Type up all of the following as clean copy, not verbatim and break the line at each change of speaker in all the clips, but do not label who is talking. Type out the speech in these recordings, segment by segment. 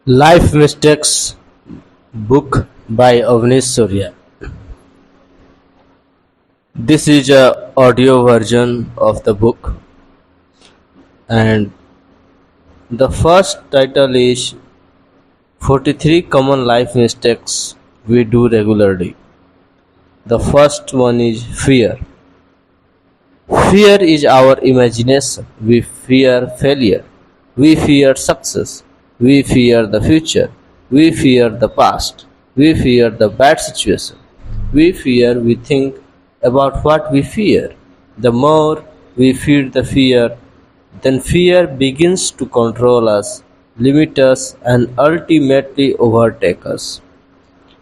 Life Mistakes book by Avnish Surya. This is a audio version of the book, and the first title is 43 Common Life Mistakes We Do Regularly. The first one is fear. Fear is our imagination. We fear failure. We fear success. We fear the future. We fear the past. We fear the bad situation. We think about what we fear. The more we feed the fear, then fear begins to control us, limit us, and ultimately overtake us.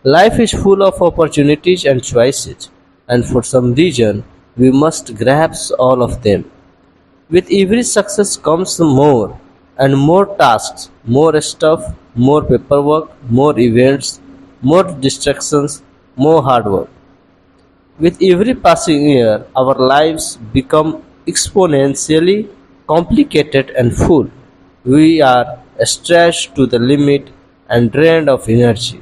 Life is full of opportunities and choices, and for some reason, we must grasp all of them. With every success comes more and more tasks, more stuff, more paperwork, more events, more distractions, more hard work. With every passing year, our lives become exponentially complicated and full. We are stretched to the limit and drained of energy.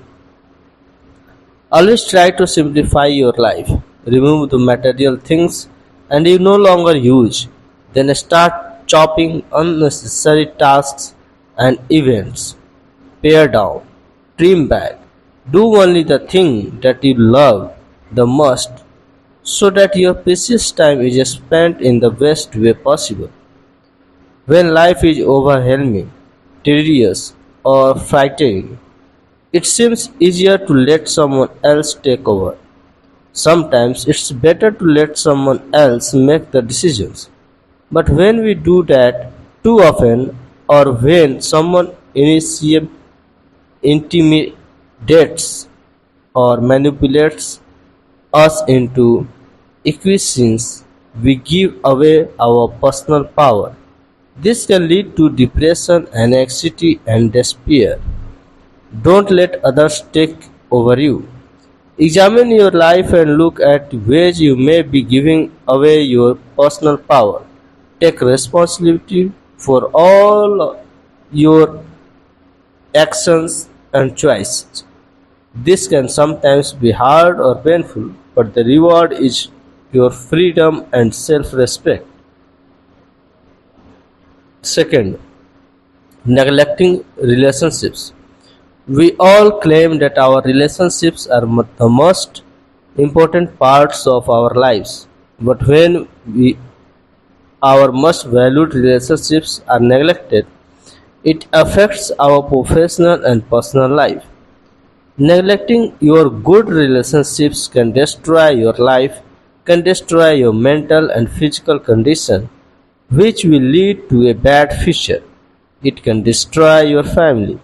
Always try to simplify your life. Remove the material things and you no longer use. Then start chopping unnecessary tasks and events. Pare down. Trim back. Do only the thing that you love the most so that your precious time is spent in the best way possible. When life is overwhelming, tedious, or frightening, it seems easier to let someone else take over. Sometimes it's better to let someone else make the decisions. But when we do that too often, or when someone intimidates or manipulates us into acquiescence, we give away our personal power. This can lead to depression, anxiety, and despair. Don't let others take over you. Examine your life and look at ways you may be giving away your personal power. Take responsibility for all your actions and choices. This can sometimes be hard or painful, but the reward is your freedom and self respect. Second, neglecting relationships. We all claim that our relationships are the most important parts of our lives, but when our most valued relationships are neglected, it affects our professional and personal life. Neglecting your good relationships can destroy your life, can destroy your mental and physical condition, which will lead to a bad future. It can destroy your family.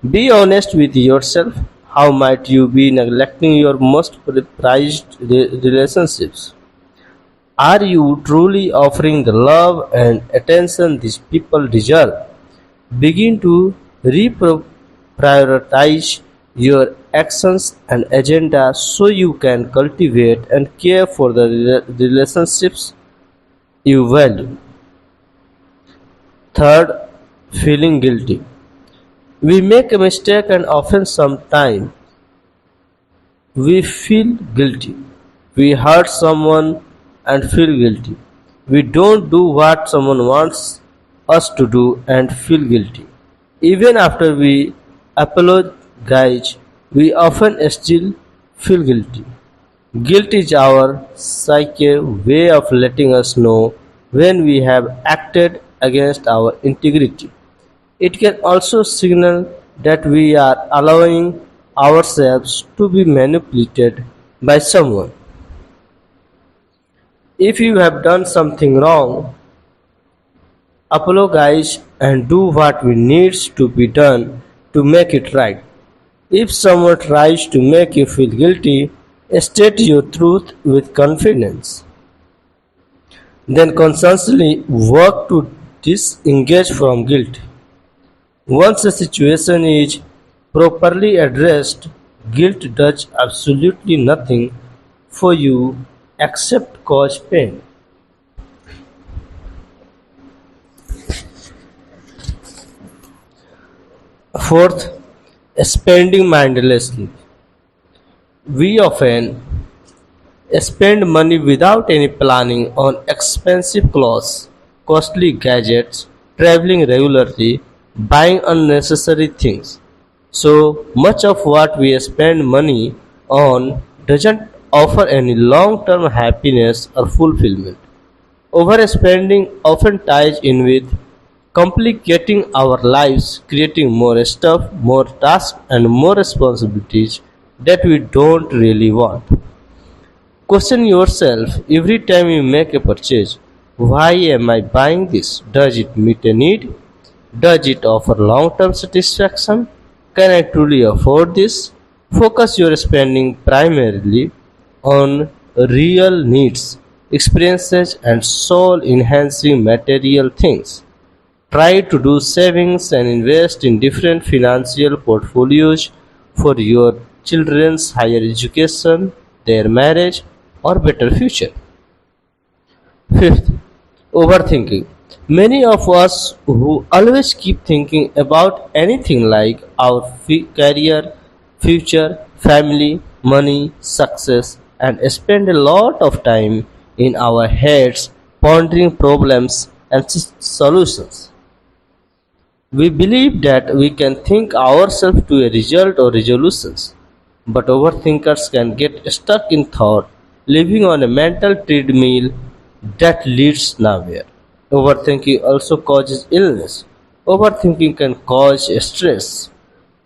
Be honest with yourself. How might you be neglecting your most prized relationships? Are you truly offering the love and attention these people deserve? Begin to reprioritize your actions and agenda so you can cultivate and care for the relationships you value. Third, feeling guilty. We make a mistake and often sometimes we feel guilty. We hurt someone and feel guilty. We don't do what someone wants us to do and feel guilty. Even after we apologize, we often still feel guilty. Guilt is our psyche way of letting us know when we have acted against our integrity. It can also signal that we are allowing ourselves to be manipulated by someone. If you have done something wrong, apologize and do what needs to be done to make it right. If someone tries to make you feel guilty, state your truth with confidence. Then consciously work to disengage from guilt. Once the situation is properly addressed, guilt does absolutely nothing for you except cause pain. Fourth, spending mindlessly. We often spend money without any planning on expensive clothes, costly gadgets, traveling regularly, buying unnecessary things. So much of what we spend money on doesn't offer any long term happiness or fulfillment. Overspending often ties in with complicating our lives, creating more stuff, more tasks, and more responsibilities that we don't really want. Question yourself every time you make a purchase. Why am I buying this? Does it meet a need? Does it offer long term satisfaction? Can I truly afford this? Focus your spending primarily on real needs, experiences, and soul enhancing material things. Try to do savings and invest in different financial portfolios for your children's higher education, their marriage, or better future. Fifth, overthinking. Many of us who always keep thinking about anything like our career, future, family, money, success, and spend a lot of time in our heads pondering problems and solutions. We believe that we can think ourselves to a result or resolutions, but overthinkers can get stuck in thought, living on a mental treadmill that leads nowhere. Overthinking also causes illness. Overthinking can cause stress.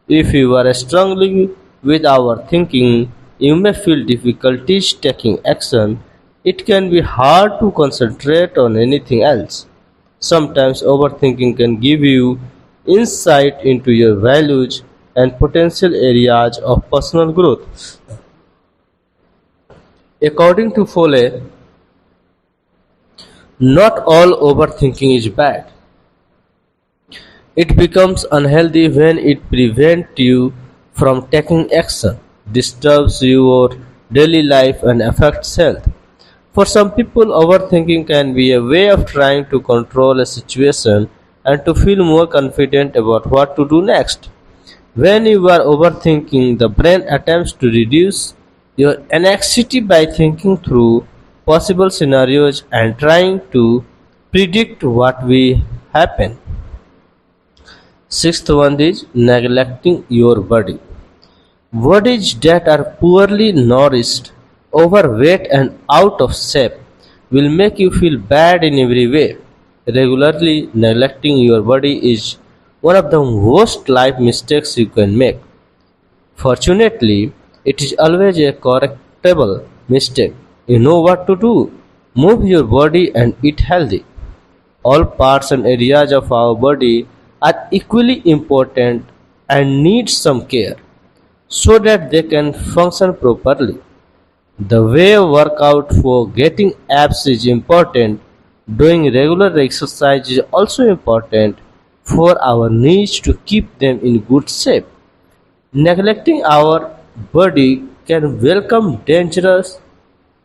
If you are struggling with our thinking, you may feel difficulties taking action. It can be hard to concentrate on anything else. Sometimes overthinking can give you insight into your values and potential areas of personal growth. According to Foley, not all overthinking is bad. It becomes unhealthy when it prevents you from taking action, disturbs your daily life, and affects health. For some people, overthinking can be a way of trying to control a situation and to feel more confident about what to do next. When you are overthinking, the brain attempts to reduce your anxiety by thinking through possible scenarios and trying to predict what will happen. Sixth one is neglecting your body. Bodies that are poorly nourished, overweight, and out of shape will make you feel bad in every way. Regularly neglecting your body is one of the worst life mistakes you can make. Fortunately, it is always a correctable mistake. You know what to do. Move your body and eat healthy. All parts and areas of our body are equally important and need some care so that they can function properly. The way workout for getting abs is important, doing regular exercise is also important for our knees to keep them in good shape. Neglecting our body can welcome dangers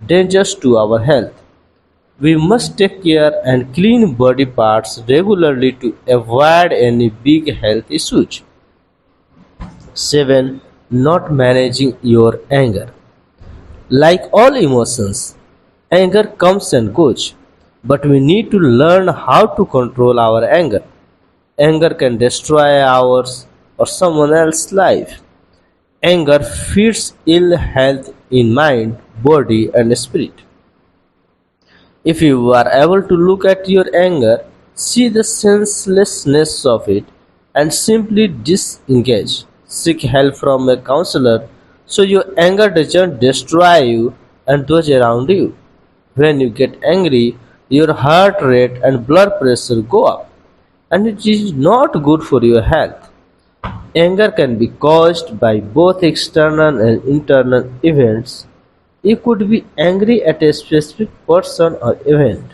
to our health. We must take care and clean body parts regularly to avoid any big health issues. 7. Not managing your anger. Like all emotions, anger comes and goes, but we need to learn how to control our anger. Anger can destroy ours or someone else's life. Anger feeds ill health in mind, body, and spirit. If you are able to look at your anger, see the senselessness of it, and simply disengage, seek help from a counselor so your anger doesn't destroy you and those around you. When you get angry, your heart rate and blood pressure go up, and it is not good for your health. Anger can be caused by both external and internal events. You could be angry at a specific person or event,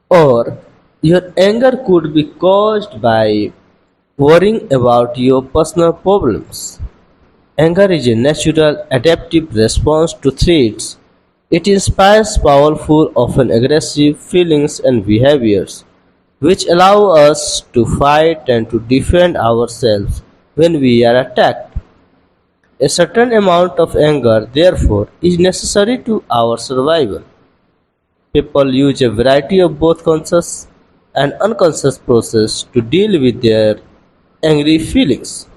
or your anger could be caused by worrying about your personal problems. Anger is a natural adaptive response to threats. It inspires powerful, often aggressive feelings and behaviors. which allow us to fight and to defend ourselves when we are attacked. A certain amount of anger, therefore, is necessary to our survival. People use a variety of both conscious and unconscious processes to deal with their angry feelings.